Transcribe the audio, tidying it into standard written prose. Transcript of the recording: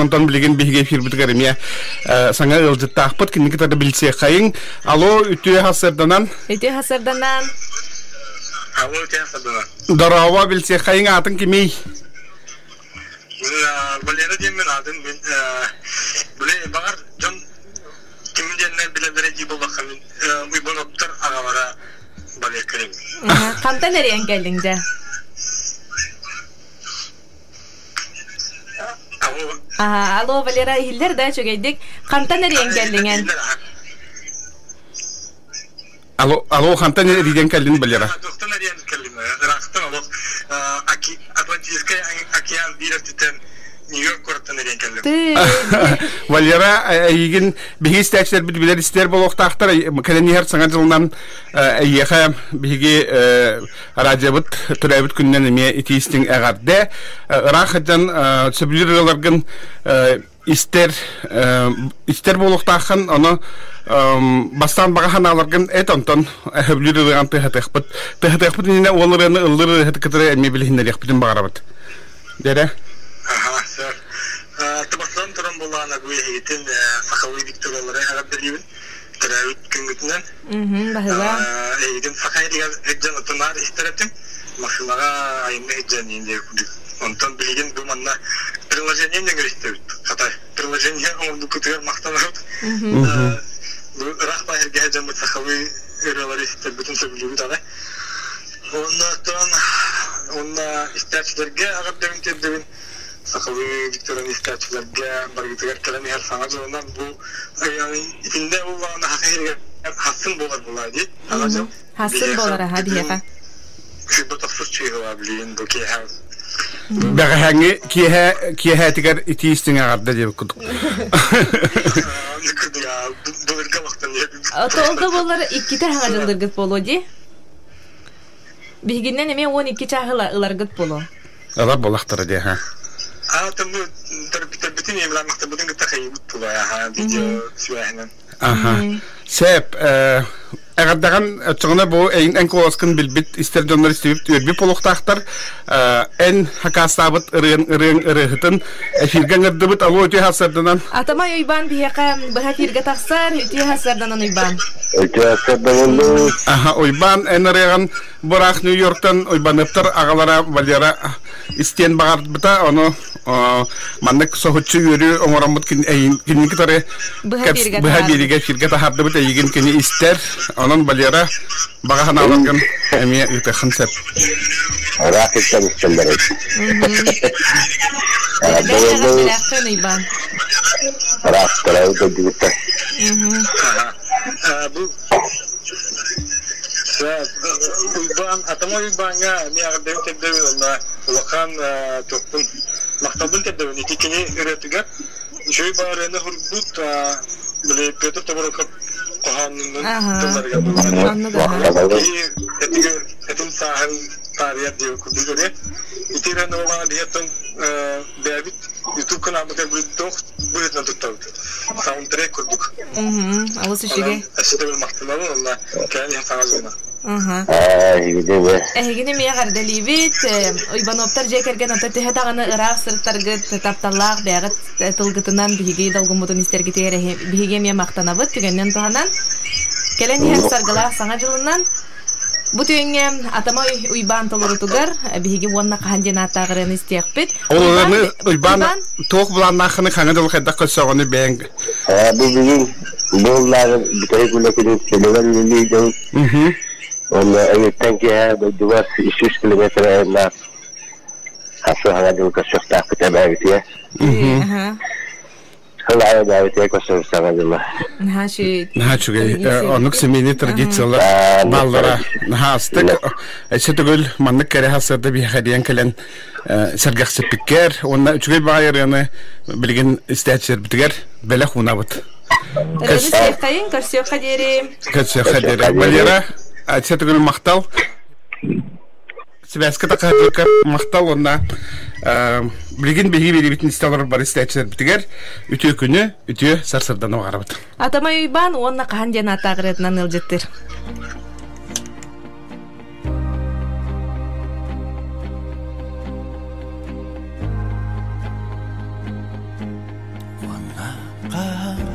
онтон билеген биге эфир битгеремия саңа ылжыттаакпыт киники тада билсе кайын. Алло, үтүе хасырданан. Алло, үтүе хасырданан. Дарава билсе кайын атын кимей? Валера демен атын мен биле багар жон кимденне биле береги болбакка мен уйбоноптор агавара бале керем. Камтан эрен келдиңде? Алло, Валера, хиллер да чөгейдик. Камтан эрен келдиңен? Алло, камтан эрен келдиң Валера? Доктор эрен келдим. Рахтан алып Атлантическая океан биректен Нью-Йорк курттан эрен келдим. Валера, егин бигистәчләр бит билер истер болоктактар, кәләнәр саңа җылнан яха биге радиобут төрәбит күннән ме итистин әгәрдә рахатан сөбүлерләргән истер болоктахын аны бастан багахан аларган этонтон хөблүргән тәхтәхбит инде оларны ылдыр хәткәтре ме билһиннәр яхбитен багарабыт. Дәре Табаслан туран булана гыйтин сахавый дикторлары агабдырыбын. Төрәбит күнгүтнән. Баһыла. Егин сахай дигән эҗҗан тонар истеретим. Машинага айны эҗҗан инде күдик. Онтон билген бу манна приложение негә истебит. Хата приложение онды күтәр мактанып. Рахба һәргә эҗҗан бу сахавый эралары истебит бөтен сөбүлүгү дага. Онна истәчләргә агабдырын тедебин. Сахавый дикторын истәчләргә баргытыгар калами һәр саңа җоннан бу инде ул аны хакыйрәт хасын булар була ди. Хасын булар һәдия. Шибо тахсус чыгыла билен бу кеһә. Бәгә хәңге кеһә тигәр итистин агарды дип кудык. Булырга вакытын. Толда булар 2 тәһәңә җылдыргыт болоди. Бигеннән эме 12 чагыла ыларгыт боло. Алар булактыр ди ха. Тамы битен емләр мәктәбен гытахый була ха видео сөйәһнән. Сәп әгәрдәгән чыгына бу эн класкын билбит истер журналист дип бу полуктактар эн хакастабыт ырыгытын эфиргә гырдыбыт алу өтө хасардан. Атама уйбан бияка бахатиргә тахсар өтө хасардан уйбан. Өтө хасардан. Уйбан эн ырыган Бурах Нью-Йорктан уйбаныптыр агалара Валера истен багарт бита аны маннык сохучу йөрү оңорамыт кинники тары бихабиригә ширкәт харды бит егин кини истер анан Валера багахан алган эми үтәхән сәп рахиттан истелдер. Уйбан атамой уйбанга не агдем тедевин на вахан топун мактабын тедевин итикини өретиге шой барына хурбут биле Петр Табараков коханнын тылларга булган. Этим сахал тария дип кудугере итирен ола диетон бебит YouTube каналында бүттөх бүйтен туттау. Саундтрек курдук. Алысы шиге. Әсетел макталары онда кәне сагазына. Эгене мия гарделибит уйбаноптар жекерген ата тәһәдәгәне ырак сырттаргы тапталлак бәгыт тылгытынан биге далгымытын истерге тере биге мия мактанабыт дигәннән тагынан келен яр саргала саңа җылыннан бу түйенгә атама уйбан толырутугар биге вонна кандина тагырын истекпит. Оларны уйбан тох белән нахны хәңгәдәл хәдә кысаганы бәң. Бу биге буллар битәй күләкәдә келегән лилидән. Он тәнкә бәдүәт 300 километр на хасыга дулка шахта китабәгә. Хәлая дәвәт косыр сагадыла. Нахачуге онук семейный традициялар баллара нахастык. Әсетүгел маннык кәре хасырда би хәдиян кәлән сәргәксеп пиккер. Онна үчгәй байыр яны билген истәчер битгәр белә хунабыт. Рәсәй кайын көрсө хәдире. Көрсө хәдире. Валера Әтсетүгел мақтал Себәске тақадылка мақтал онна білген бейгі беребетін істалар бар істәтшілер бітігер үтіе күні үтіе сарсырдан оғарабыд. Атама үйбан онна қахан ден атағыретінен үлжеттір. قهر